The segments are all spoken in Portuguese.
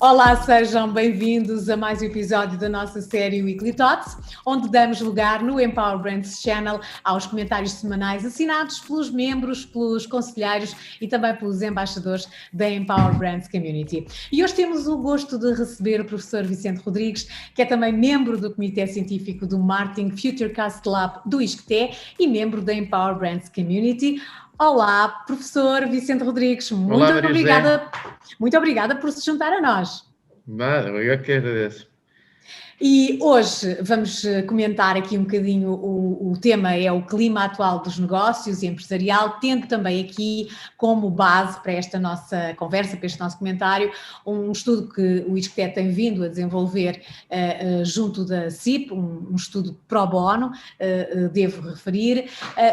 Olá, sejam bem-vindos a mais um episódio da nossa série Weekly Thoughts, onde damos lugar no Empower Brands Channel aos comentários semanais assinados pelos membros, pelos conselheiros e também pelos embaixadores da Empower Brands Community. E hoje temos o gosto de receber o professor Vicente Rodrigues, que é também membro do Comitê Científico do Marketing Futurecast Lab do ISCTE e membro da Empower Brands Community. Olá, professor Vicente Rodrigues, muito obrigada por se juntar a nós. Nada, eu que agradeço. E hoje vamos comentar aqui um bocadinho, o tema é o clima atual dos negócios e empresarial, tendo também aqui como base para esta nossa conversa, para este nosso comentário, um estudo que o ISCTE tem vindo a desenvolver junto da CIP, um estudo pro bono, devo referir,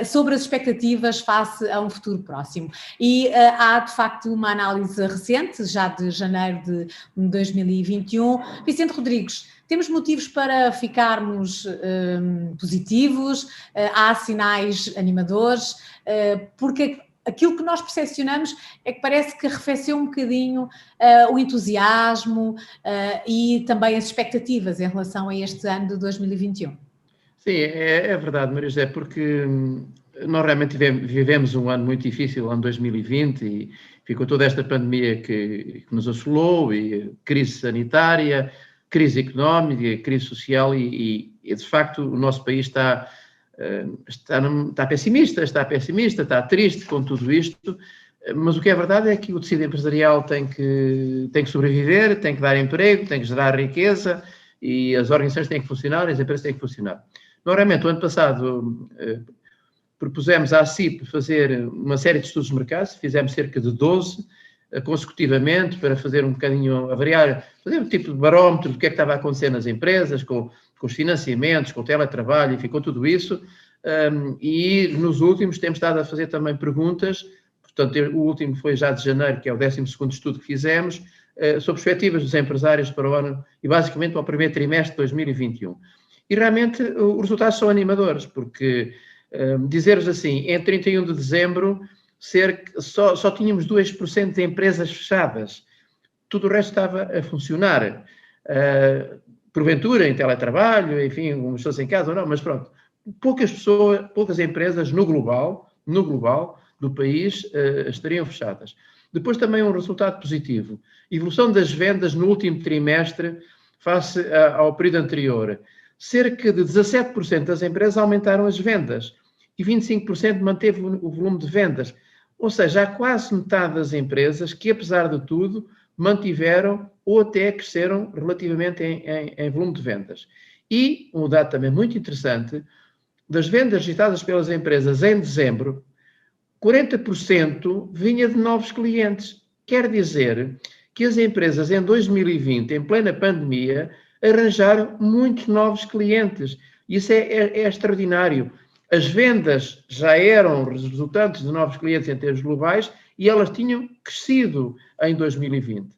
sobre as expectativas face a um futuro próximo. E há de facto uma análise recente, já de janeiro de 2021. Vicente Rodrigues, temos motivos para ficarmos positivos, há sinais animadores, porque aquilo que nós percepcionamos é que parece que arrefeceu um bocadinho o entusiasmo e também as expectativas em relação a este ano de 2021. Sim, é verdade, Maria José, porque nós realmente vivemos um ano muito difícil, o ano 2020, e ficou toda esta pandemia que nos assolou, e crise sanitária, crise económica, crise social e de facto o nosso país está pessimista, está triste com tudo isto, mas o que é verdade é que o tecido empresarial tem que sobreviver, tem que dar emprego, tem que gerar riqueza e as organizações têm que funcionar, as empresas têm que funcionar. Normalmente, o ano passado, propusemos à CIP fazer uma série de estudos de mercado, fizemos cerca de 12 consecutivamente para fazer um bocadinho, avaliar, fazer um tipo de barómetro do que é que estava a acontecer nas empresas, com os financiamentos, com o teletrabalho, enfim, com tudo isso. E nos últimos temos estado a fazer também perguntas, portanto, o último foi já de janeiro, que é o 12º estudo que fizemos, sobre perspectivas dos empresários para o ano, e basicamente para o primeiro trimestre de 2021. E realmente os resultados são animadores, porque dizer-vos assim, em 31 de dezembro, só tínhamos 2% de empresas fechadas, tudo o resto estava a funcionar, porventura em teletrabalho, enfim, umas pessoas em casa ou não, mas pronto, poucas empresas no global do país estariam fechadas. Depois também um resultado positivo, evolução das vendas no último trimestre face ao período anterior, cerca de 17% das empresas aumentaram as vendas e 25% manteve o volume de vendas. Ou seja, há quase metade das empresas que, apesar de tudo, mantiveram ou até cresceram relativamente em volume de vendas. E um dado também muito interessante, das vendas registradas pelas empresas em dezembro, 40% vinha de novos clientes. Quer dizer que as empresas em 2020, em plena pandemia, arranjaram muitos novos clientes. Isso é extraordinário. As vendas já eram resultantes de novos clientes em termos globais e elas tinham crescido em 2020.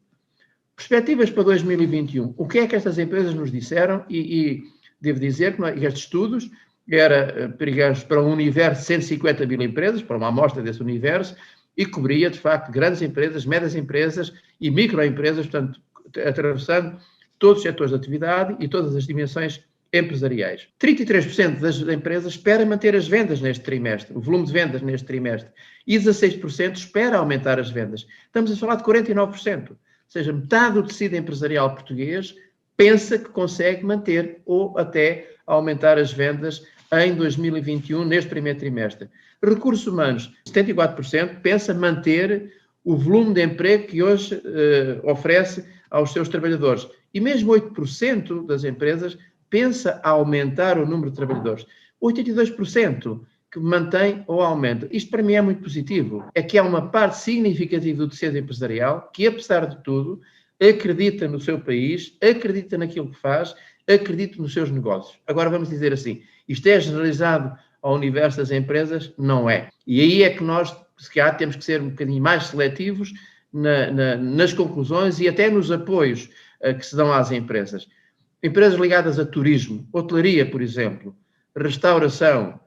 Perspectivas para 2021. O que é que estas empresas nos disseram? E devo dizer que estes estudos eram perigosos para um universo de 150 mil empresas, para uma amostra desse universo, e cobria, de facto, grandes empresas, médias empresas e microempresas, portanto, atravessando todos os setores de atividade e todas as dimensões empresariais. 33% das empresas espera manter as vendas neste trimestre, o volume de vendas neste trimestre, e 16% espera aumentar as vendas. Estamos a falar de 49%, ou seja, metade do tecido empresarial português pensa que consegue manter ou até aumentar as vendas em 2021, neste primeiro trimestre. Recursos humanos, 74% pensa manter o volume de emprego que hoje oferece aos seus trabalhadores. E mesmo 8% das empresas pensa aumentar o número de trabalhadores. 82% que mantém ou aumenta. Isto para mim é muito positivo. É que há uma parte significativa do tecido empresarial que, apesar de tudo, acredita no seu país, acredita naquilo que faz, acredita nos seus negócios. Agora vamos dizer assim, isto é generalizado ao universo das empresas? Não é. E aí é que nós, se calhar, temos que ser um bocadinho mais seletivos nas conclusões e até nos apoios que se dão às empresas. Empresas ligadas a turismo, hotelaria, por exemplo, restauração,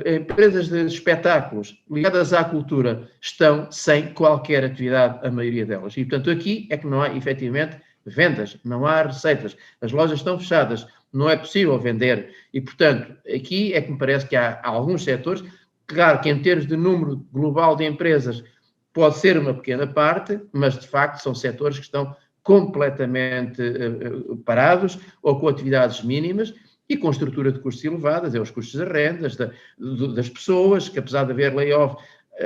empresas de espetáculos ligadas à cultura estão sem qualquer atividade, a maioria delas. E, portanto, aqui é que não há, efetivamente, vendas, não há receitas, as lojas estão fechadas, não é possível vender e, portanto, aqui é que me parece que há alguns setores, claro que em termos de número global de empresas pode ser uma pequena parte, mas de facto são setores que estão completamente parados ou com atividades mínimas e com estrutura de custos elevadas, os custos das rendas, das pessoas, que apesar de haver layoff,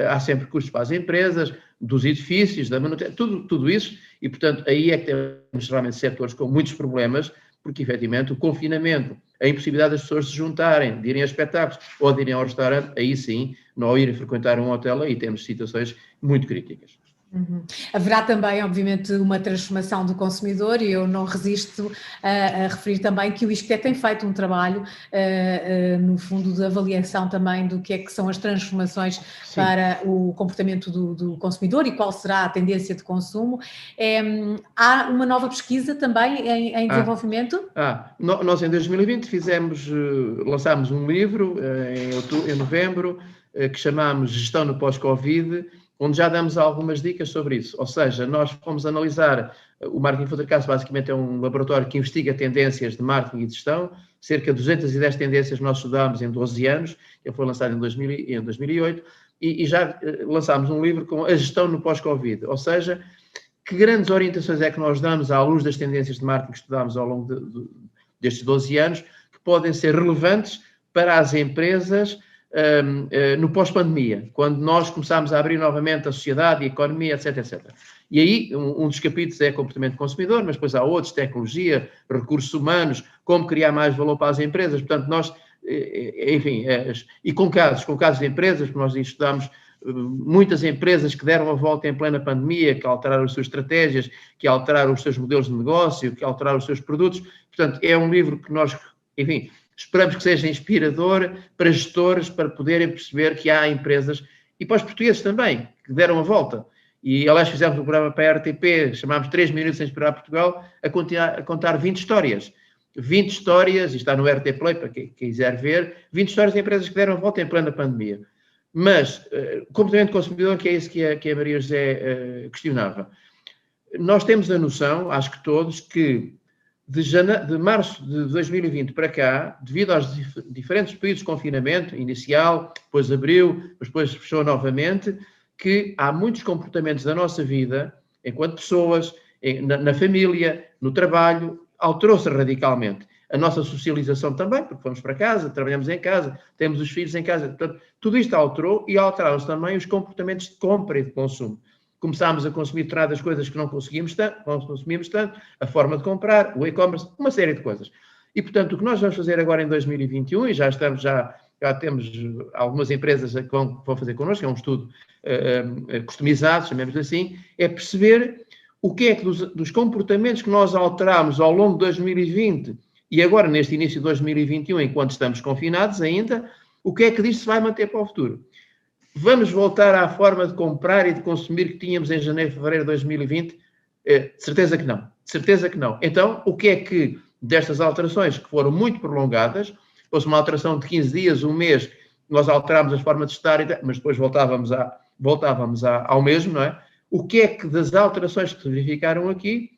há sempre custos para as empresas, dos edifícios, da manutenção, tudo isso, e portanto aí é que temos realmente setores com muitos problemas, porque efetivamente o confinamento, a impossibilidade das pessoas se juntarem, de irem a espetáculos ou de irem ao restaurante, aí sim, não irem frequentar um hotel, aí temos situações muito críticas. Uhum. Haverá também, obviamente, uma transformação do consumidor e eu não resisto a referir também que o ISCTE tem feito um trabalho, no fundo, de avaliação também do que é que são as transformações Sim. para o comportamento do consumidor e qual será a tendência de consumo. Há uma nova pesquisa também em desenvolvimento? Nós em 2020 lançámos um livro em novembro que chamámos Gestão no Pós-Covid, onde já damos algumas dicas sobre isso. Ou seja, nós fomos analisar, o Marketing Forecast basicamente é um laboratório que investiga tendências de marketing e de gestão, cerca de 210 tendências nós estudámos em 12 anos, ele foi lançado em 2008, e já lançámos um livro com a gestão no pós-Covid, ou seja, que grandes orientações é que nós damos à luz das tendências de marketing que estudámos ao longo destes 12 anos, que podem ser relevantes para as empresas no pós-pandemia, quando nós começámos a abrir novamente a sociedade, a economia, etc, etc. E aí, um dos capítulos é comportamento do consumidor, mas depois há outros, tecnologia, recursos humanos, como criar mais valor para as empresas. Portanto, nós, enfim, e com casos de empresas, nós estudamos muitas empresas que deram a volta em plena pandemia, que alteraram as suas estratégias, que alteraram os seus modelos de negócio, que alteraram os seus produtos. Portanto, é um livro que nós, enfim, esperamos que seja inspirador para gestores, para poderem perceber que há empresas, e para os portugueses também, que deram a volta. E, aliás, fizemos um programa para a RTP, chamámos 3 minutos sem esperar Portugal, a contar 20 histórias. 20 histórias, e está no RT Play, para quem quiser ver, 20 histórias de empresas que deram a volta em plena pandemia. Mas, comportamento do consumidor, que é isso que a Maria José questionava. Nós temos a noção, acho que todos, que de março de 2020 para cá, devido aos diferentes períodos de confinamento, inicial, depois abriu, depois fechou novamente, que há muitos comportamentos da nossa vida, enquanto pessoas, na família, no trabalho, alterou-se radicalmente. A nossa socialização também, porque fomos para casa, trabalhamos em casa, temos os filhos em casa, portanto, tudo isto alterou e alteraram-se também os comportamentos de compra e de consumo. Começámos a consumir determinadas coisas que não consumíamos tanto, a forma de comprar, o e-commerce, uma série de coisas. E, portanto, o que nós vamos fazer agora em 2021, e já temos algumas empresas que vão fazer connosco, é um estudo customizado, chamemos assim, é perceber o que é que dos comportamentos que nós alterámos ao longo de 2020 e agora neste início de 2021, enquanto estamos confinados ainda, o que é que disto se vai manter para o futuro. Vamos voltar à forma de comprar e de consumir que tínhamos em janeiro e fevereiro de 2020? Certeza que não. Certeza que não. Então, o que é que destas alterações que foram muito prolongadas, fosse uma alteração de 15 dias, um mês, nós alterámos as formas de estar, mas depois voltávamos ao mesmo, não é? O que é que das alterações que se verificaram aqui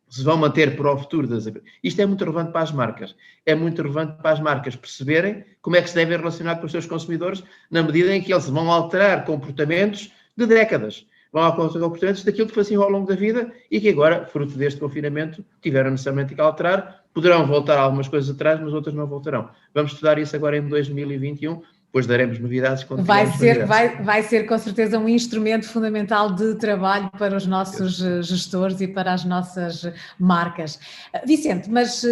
se vão manter para o futuro das empresas? Isto é muito relevante para as marcas. É muito relevante para as marcas perceberem como é que se devem relacionar com os seus consumidores na medida em que eles vão alterar comportamentos de décadas. Vão alterar comportamentos daquilo que faziam ao longo da vida e que agora, fruto deste confinamento, tiveram necessariamente que alterar. Poderão voltar algumas coisas atrás, mas outras não voltarão. Vamos estudar isso agora em 2021. Depois daremos novidades. Vai ser com certeza um instrumento fundamental de trabalho para os nossos gestores e para as nossas marcas. Vicente, mas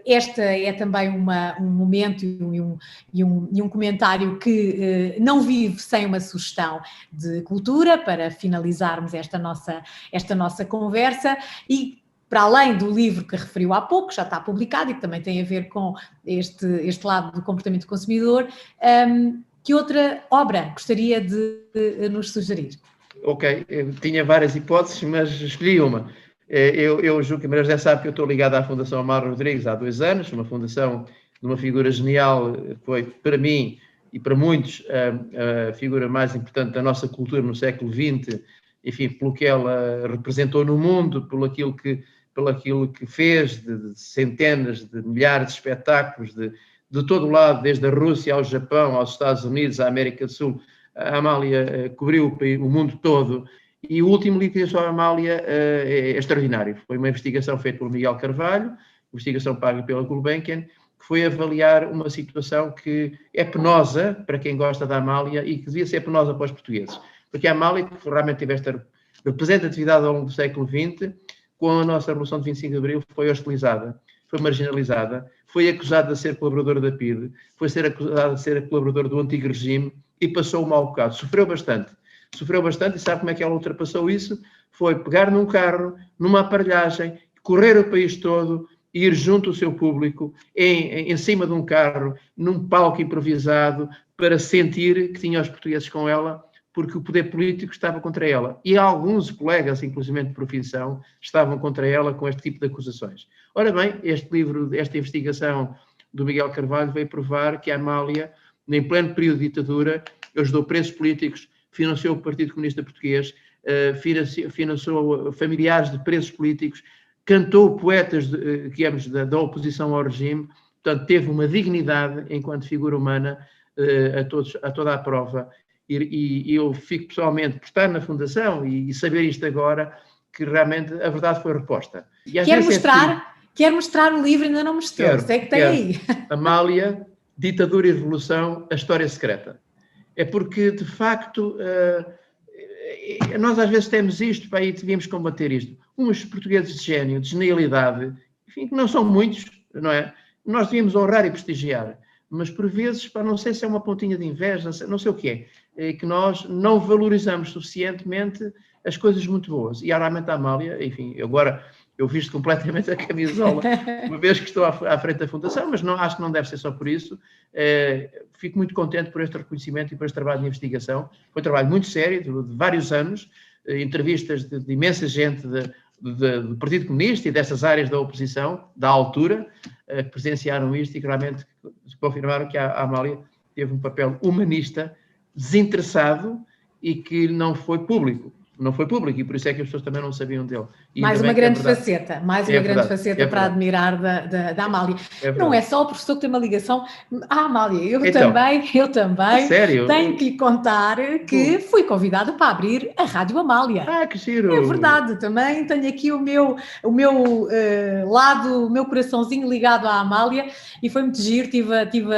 esta é também um momento e um comentário que não vive sem uma sugestão de cultura para finalizarmos esta nossa conversa e para além do livro que referiu há pouco, já está publicado e que também tem a ver com este lado do comportamento do consumidor, que outra obra gostaria de nos sugerir? Ok, eu tinha várias hipóteses, mas escolhi uma. Eu julgo que a Maria José sabe que eu estou ligado à Fundação Amaro Rodrigues há 2 anos, uma fundação de uma figura genial, foi para mim e para muitos a figura mais importante da nossa cultura no século XX, enfim, pelo que ela representou no mundo, pelo aquilo que pelo aquilo que fez, de centenas de milhares de espetáculos de todo o lado, desde a Rússia ao Japão, aos Estados Unidos, à América do Sul. A Amália cobriu o mundo todo. E o último livro sobre a Amália é extraordinário. Foi uma investigação feita pelo Miguel Carvalho, investigação paga pela Gulbenkian, que foi avaliar uma situação que é penosa para quem gosta da Amália e que devia ser penosa para os portugueses. Porque a Amália, que realmente teve esta representatividade ao longo do século XX, com a nossa Revolução de 25 de Abril, foi hostilizada, foi marginalizada, foi acusada de ser colaboradora da PIDE, foi acusada de ser colaboradora do antigo regime e passou um mau bocado. Sofreu bastante e sabe como é que ela ultrapassou isso? Foi pegar num carro, numa aparelhagem, correr o país todo, ir junto ao seu público, em cima de um carro, num palco improvisado, para sentir que tinha os portugueses com ela, porque o poder político estava contra ela. E alguns colegas, inclusive de profissão, estavam contra ela com este tipo de acusações. Ora bem, este livro, esta investigação do Miguel Carvalho veio provar que a Amália, em pleno período de ditadura, ajudou presos políticos, financiou o Partido Comunista Português, financiou familiares de presos políticos, cantou poetas, digamos, da oposição ao regime, portanto, teve uma dignidade enquanto figura humana a toda a prova. E eu fico pessoalmente por estar na Fundação e saber isto agora, que realmente a verdade foi reposta. Quer mostrar o livro, ainda não mostrou, sei que tem aí. Amália, Ditadura e Revolução, a História Secreta. É porque, de facto, nós às vezes temos isto, e devíamos combater isto. Uns portugueses de gênio, de genialidade, enfim, que não são muitos, não é? Nós devíamos honrar e prestigiar. Mas, por vezes, não sei se é uma pontinha de inveja, não sei o que é que nós não valorizamos suficientemente as coisas muito boas. E, realmente, a Amália, enfim, agora eu visto completamente a camisola, uma vez que estou à frente da Fundação, mas acho que não deve ser só por isso. Fico muito contente por este reconhecimento e por este trabalho de investigação. Foi um trabalho muito sério, de vários anos, entrevistas de imensa gente do Partido Comunista e dessas áreas da oposição, da altura, que presenciaram isto e que realmente confirmaram que a Amália teve um papel humanista, desinteressado e que não foi público. Não foi público e por isso é que as pessoas também não sabiam dele. E mais uma grande faceta, para admirar da Amália. Não é só o professor que tem uma ligação à Amália, eu também sério? Tenho que lhe contar que fui convidada para abrir a Rádio Amália. Que giro! É verdade, também tenho aqui o meu lado, o meu coraçãozinho ligado à Amália e foi muito giro, tive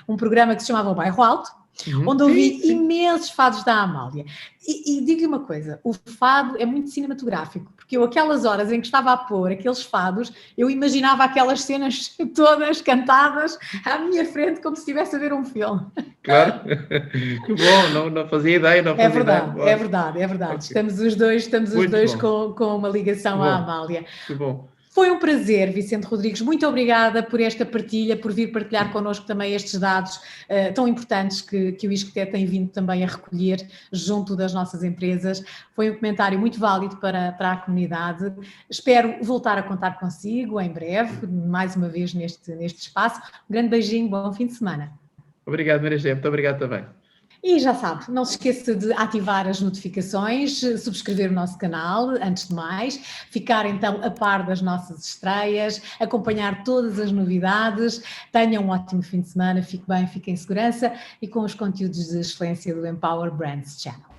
um programa que se chamava O Bairro Alto, onde ouvi imensos fados da Amália. E digo-lhe uma coisa, o fado é muito cinematográfico, porque eu, aquelas horas em que estava a pôr aqueles fados, eu imaginava aquelas cenas todas cantadas à minha frente, como se estivesse a ver um filme. Claro, que bom, não fazia ideia, não fazia ideia. É verdade. Okay. Estamos os dois com uma ligação à Amália. Que bom. Foi um prazer, Vicente Rodrigues, muito obrigada por esta partilha, por vir partilhar connosco também estes dados tão importantes que o ISCTE tem vindo também a recolher junto das nossas empresas. Foi um comentário muito válido para a comunidade. Espero voltar a contar consigo em breve, mais uma vez neste espaço. Um grande beijinho, bom fim de semana. Obrigado, Maria José, muito obrigado também. E já sabe, não se esqueça de ativar as notificações, subscrever o nosso canal, antes de mais, ficar então a par das nossas estreias, acompanhar todas as novidades. Tenha um ótimo fim de semana, fique bem, fique em segurança e com os conteúdos de excelência do Empower Brands Channel.